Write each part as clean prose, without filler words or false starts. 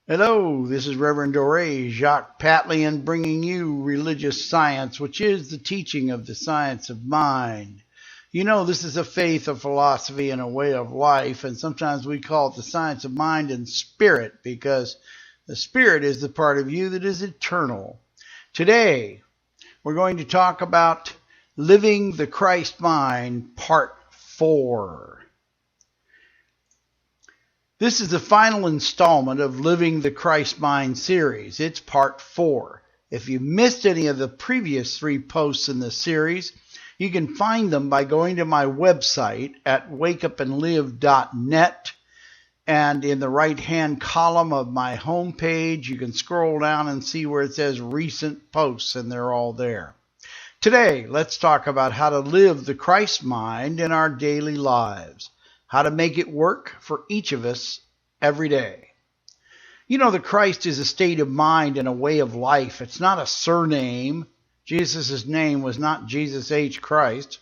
Hello, this is Reverend Dore Jacques Patlian bringing you Religious Science, which is the teaching of the science of mind. You know, this is a faith, a philosophy, and a way of life, and sometimes we call it the science of mind and spirit because the spirit is the part of you that is eternal. Today, we're going to talk about Living the Christ Mind, Part 4. This is the final installment of Living the Christ Mind series. It's part 4. If you missed any of the previous 3 posts in this series, you can find them by going to my website at wakeupandlive.net. And in the right-hand column of my homepage, you can scroll down and see where it says Recent Posts, and they're all there. Today, let's talk about how to live the Christ mind in our daily lives. How to make it work for each of us every day. You know, the Christ is a state of mind and a way of life. It's not a surname. Jesus' name was not Jesus H. Christ.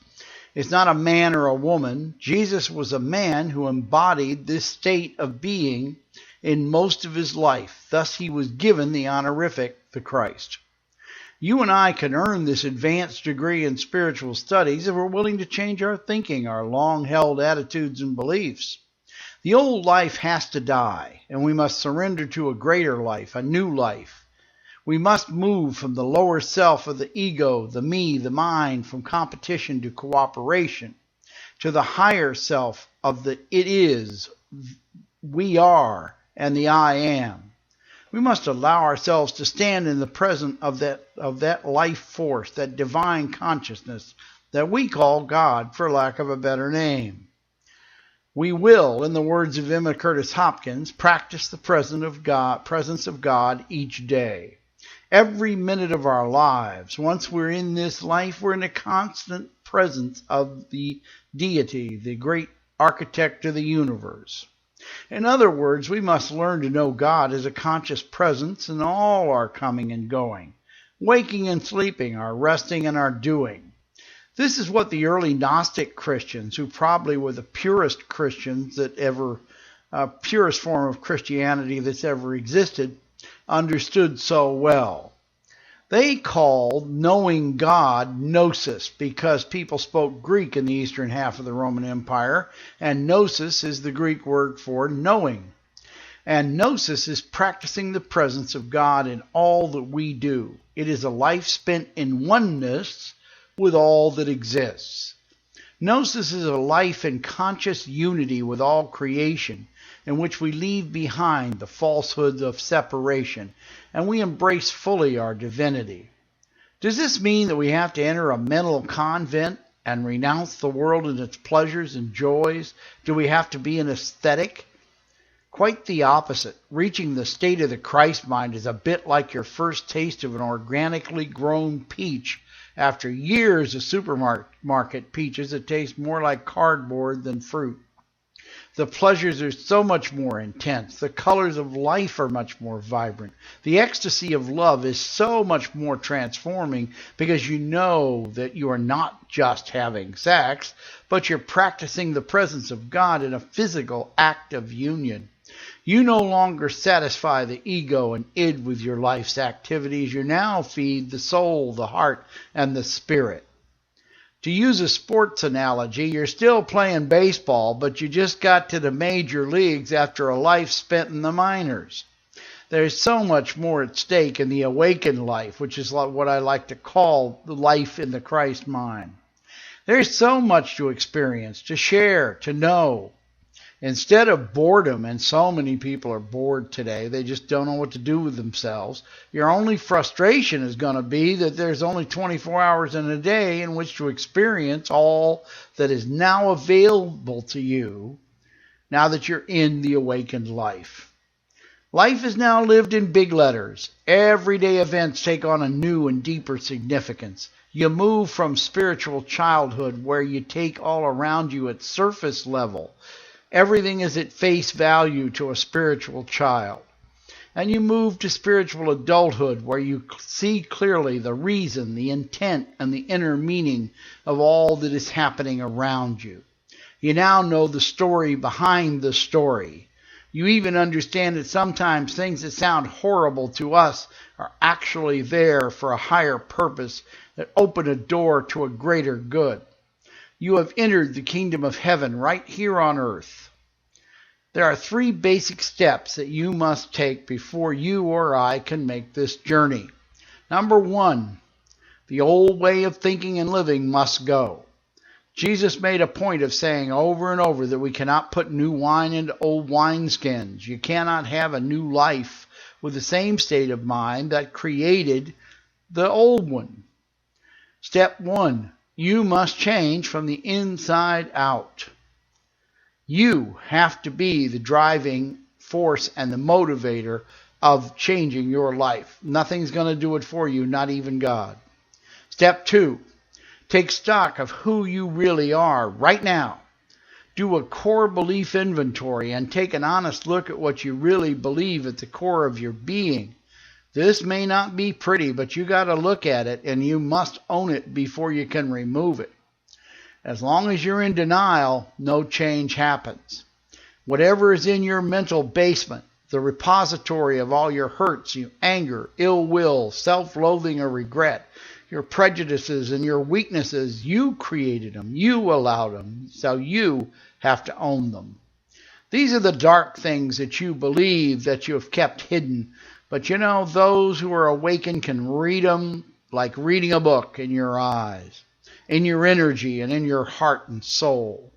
It's not a man or a woman. Jesus was a man who embodied this state of being in most of his life. Thus, he was given the honorific, the Christ. You and I can earn this advanced degree in spiritual studies if we're willing to change our thinking, our long-held attitudes and beliefs. The old life has to die, and we must surrender to a greater life, a new life. We must move from the lower self of the ego, the me, the mind, from competition to cooperation, to the higher self of the it is, we are, and the I am. We must allow ourselves to stand in the presence of that life force, that divine consciousness that we call God, for lack of a better name. We will, in the words of Emma Curtis Hopkins, practice the presence of God each day. Every minute of our lives, once we're in this life, we're in a constant presence of the deity, the great architect of the universe. In other words, we must learn to know God as a conscious presence in all our coming and going, waking and sleeping, our resting and our doing. This is what the early Gnostic Christians, who probably were the purest Christians purest form of Christianity that's ever existed, understood so well. They called knowing God gnosis because people spoke Greek in the eastern half of the Roman Empire, and gnosis is the Greek word for knowing. And gnosis is practicing the presence of God in all that we do. It is a life spent in oneness with all that exists. Gnosis is a life in conscious unity with all creation, in which we leave behind the falsehoods of separation, and we embrace fully our divinity. Does this mean that we have to enter a mental convent and renounce the world and its pleasures and joys? Do we have to be an ascetic? Quite the opposite. Reaching the state of the Christ mind is a bit like your first taste of an organically grown peach after years of supermarket peaches that taste more like cardboard than fruit. The pleasures are so much more intense. The colors of life are much more vibrant. The ecstasy of love is so much more transforming because you know that you are not just having sex, but you're practicing the presence of God in a physical act of union. You no longer satisfy the ego and id with your life's activities. You now feed the soul, the heart, and the spirit. To use a sports analogy, you're still playing baseball, but you just got to the major leagues after a life spent in the minors. There's so much more at stake in the awakened life, which is what I like to call the life in the Christ mind. There's so much to experience, to share, to know. Instead of boredom, and so many people are bored today, they just don't know what to do with themselves, your only frustration is going to be that there's only 24 hours in a day in which to experience all that is now available to you now that you're in the awakened life. Life is now lived in big letters. Everyday events take on a new and deeper significance. You move from spiritual childhood, where you take all around you at surface level. Everything is at face value to a spiritual child. And you move to spiritual adulthood, where you see clearly the reason, the intent, and the inner meaning of all that is happening around you. You now know the story behind the story. You even understand that sometimes things that sound horrible to us are actually there for a higher purpose that open a door to a greater good. You have entered the kingdom of heaven right here on earth. There are 3 basic steps that you must take before you or I can make this journey. Number 1, the old way of thinking and living must go. Jesus made a point of saying over and over that we cannot put new wine into old wineskins. You cannot have a new life with the same state of mind that created the old one. Step 1, you must change from the inside out. You have to be the driving force and the motivator of changing your life. Nothing's going to do it for you, not even God. Step 2, take stock of who you really are right now. Do a core belief inventory and take an honest look at what you really believe at the core of your being. This may not be pretty, but you got to look at it, and you must own it before you can remove it. As long as you're in denial, no change happens. Whatever is in your mental basement, the repository of all your hurts, your anger, ill will, self-loathing or regret, your prejudices and your weaknesses, you created them, you allowed them, so you have to own them. These are the dark things that you believe that you have kept hidden, but you know, those who are awakened can read them like reading a book in your eyes, in your energy, and in your heart and soul.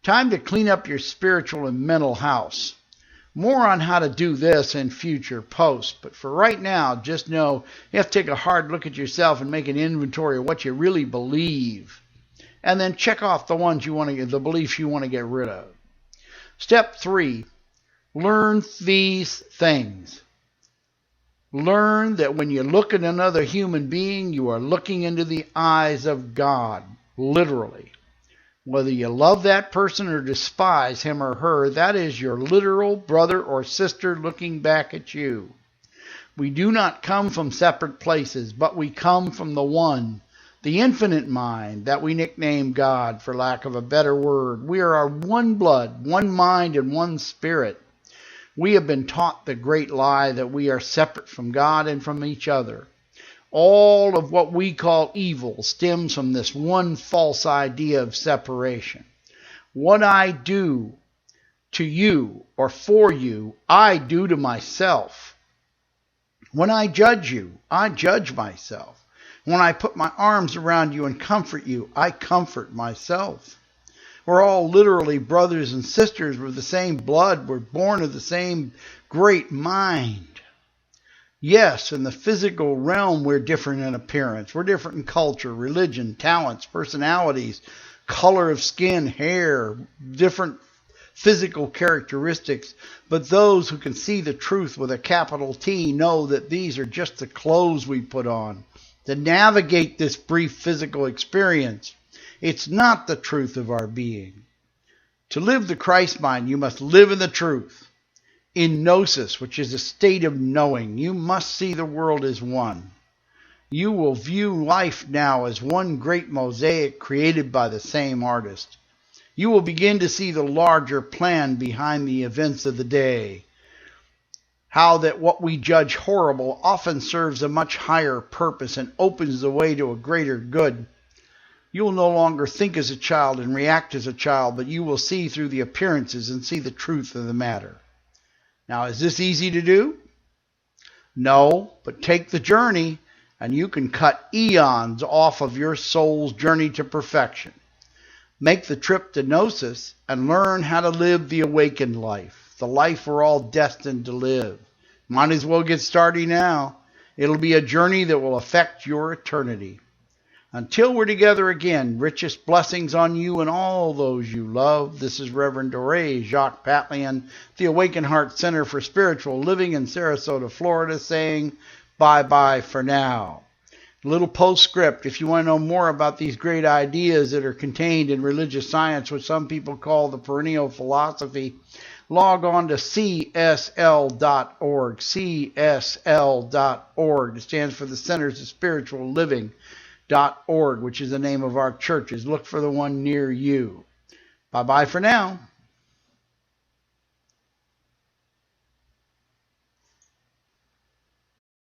Time to clean up your spiritual and mental house. More on how to do this in future posts, but for right now, just know you have to take a hard look at yourself and make an inventory of what you really believe, and then check off the ones you want to get, the beliefs you want to get rid of. Step 3, learn these things. Learn that when you look at another human being, you are looking into the eyes of God, literally. Whether you love that person or despise him or her, that is your literal brother or sister looking back at you. We do not come from separate places, but we come from the one, the infinite mind that we nickname God, for lack of a better word. We are one blood, one mind, and one spirit. We have been taught the great lie that we are separate from God and from each other. All of what we call evil stems from this one false idea of separation. What I do to you or for you, I do to myself. When I judge you, I judge myself. When I put my arms around you and comfort you, I comfort myself. We're all literally brothers and sisters with the same blood. We're born of the same great mind. Yes, in the physical realm, we're different in appearance. We're different in culture, religion, talents, personalities, color of skin, hair, different physical characteristics. But those who can see the truth with a capital T know that these are just the clothes we put on to navigate this brief physical experience. It's not the truth of our being. To live the Christ mind, you must live in the truth. In gnosis, which is a state of knowing, you must see the world as one. You will view life now as one great mosaic created by the same artist. You will begin to see the larger plan behind the events of the day. How that what we judge horrible often serves a much higher purpose and opens the way to a greater good. You will no longer think as a child and react as a child, but you will see through the appearances and see the truth of the matter. Now, is this easy to do? No, but take the journey and you can cut eons off of your soul's journey to perfection. Make the trip to Gnosis and learn how to live the awakened life, the life we're all destined to live. Might as well get started now. It'll be a journey that will affect your eternity. Until we're together again, richest blessings on you and all those you love. This is Reverend Dore Jacques Patlian, the Awakened Heart Center for Spiritual Living in Sarasota, Florida, saying bye-bye for now. A little postscript, if you want to know more about these great ideas that are contained in religious science, which some people call the perennial philosophy, log on to csl.org, csl.org. It stands for the Centers of Spiritual Living. .org, which is the name of our churches. Look for the one near you. Bye-bye for now.